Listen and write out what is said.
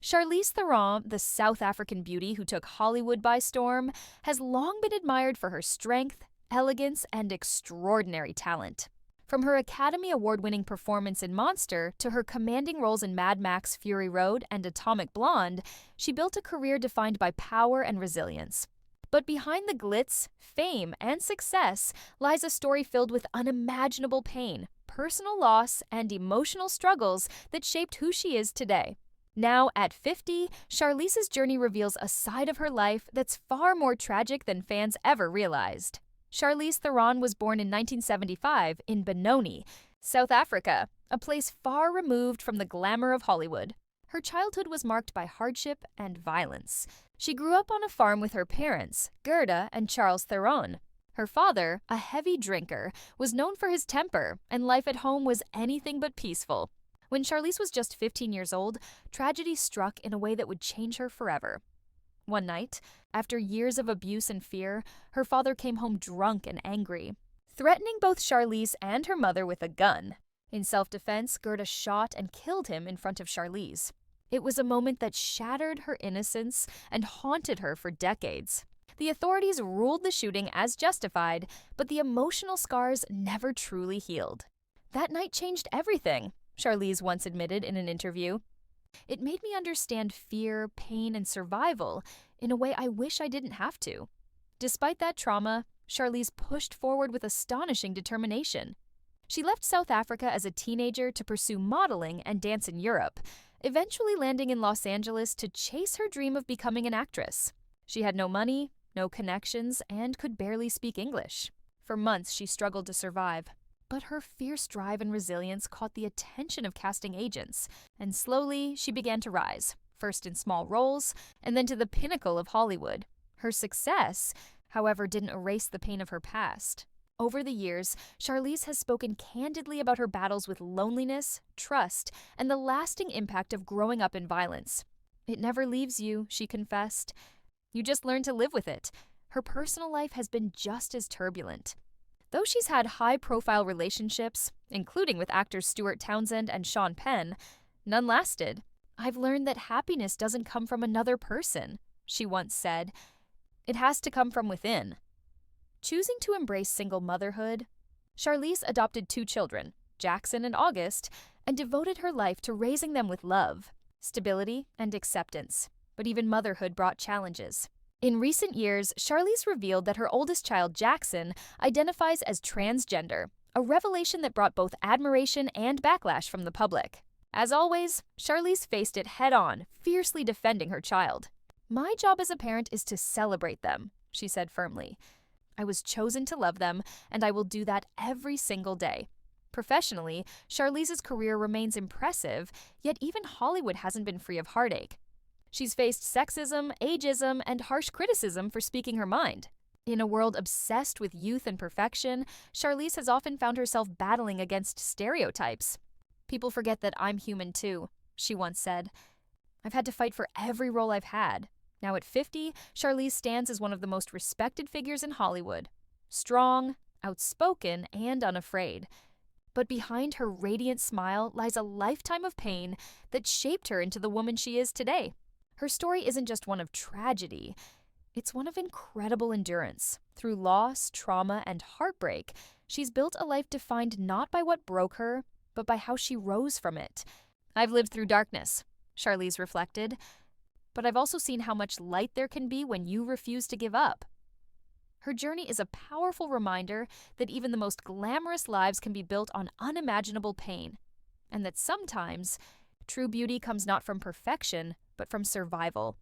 Charlize Theron, the South African beauty who took Hollywood by storm, has long been admired for her strength, elegance, and extraordinary talent. From her Academy Award-winning performance in Monster to her commanding roles in Mad Max: Fury Road and Atomic Blonde, she built a career defined by power and resilience. But behind the glitz, fame, and success lies a story filled with unimaginable pain, personal loss, and emotional struggles that shaped who she is today. Now, at 50, Charlize's journey reveals a side of her life that's far more tragic than fans ever realized. Charlize Theron was born in 1975 in Benoni, South Africa, a place far removed from the glamour of Hollywood. Her childhood was marked by hardship and violence. She grew up on a farm with her parents, Gerda and Charles Theron. Her father, a heavy drinker, was known for his temper, and life at home was anything but peaceful. When Charlize was just 15 years old, tragedy struck in a way that would change her forever. One night, after years of abuse and fear, her father came home drunk and angry, threatening both Charlize and her mother with a gun. In self-defense, Gerda shot and killed him in front of Charlize. It was a moment that shattered her innocence and haunted her for decades. The authorities ruled the shooting as justified, but the emotional scars never truly healed. That night changed everything, Charlize once admitted in an interview. It made me understand fear, pain, and survival in a way I wish I didn't have to. Despite that trauma, Charlize pushed forward with astonishing determination. She left South Africa as a teenager to pursue modeling and dance in Europe, eventually landing in Los Angeles to chase her dream of becoming an actress. She had no money, no connections, and could barely speak English. For months, she struggled to survive. But her fierce drive and resilience caught the attention of casting agents, and slowly she began to rise, first in small roles, and then to the pinnacle of Hollywood. Her success, however, didn't erase the pain of her past. Over the years, Charlize has spoken candidly about her battles with loneliness, trust, and the lasting impact of growing up in violence. "It never leaves you," she confessed. "You just learn to live with it." Her personal life has been just as turbulent. Though she's had high-profile relationships, including with actors Stuart Townsend and Sean Penn, none lasted. "I've learned that happiness doesn't come from another person," she once said. "It has to come from within." Choosing to embrace single motherhood, Charlize adopted 2 children, Jackson and August, and devoted her life to raising them with love, stability, and acceptance. But even motherhood brought challenges. In recent years, Charlize revealed that her oldest child, Jackson, identifies as transgender, a revelation that brought both admiration and backlash from the public. As always, Charlize faced it head-on, fiercely defending her child. "My job as a parent is to celebrate them," she said firmly. "I was chosen to love them, and I will do that every single day." Professionally, Charlize's career remains impressive, yet even Hollywood hasn't been free of heartache. She's faced sexism, ageism, and harsh criticism for speaking her mind. In a world obsessed with youth and perfection, Charlize has often found herself battling against stereotypes. "People forget that I'm human too," she once said. "I've had to fight for every role I've had." Now at 50, Charlize stands as one of the most respected figures in Hollywood. Strong, outspoken, and unafraid. But behind her radiant smile lies a lifetime of pain that shaped her into the woman she is today. Her story isn't just one of tragedy, it's one of incredible endurance. Through loss, trauma, and heartbreak, she's built a life defined not by what broke her, but by how she rose from it. "I've lived through darkness," Charlize reflected, "but I've also seen how much light there can be when you refuse to give up." Her journey is a powerful reminder that even the most glamorous lives can be built on unimaginable pain, and that sometimes true beauty comes not from perfection, but from survival.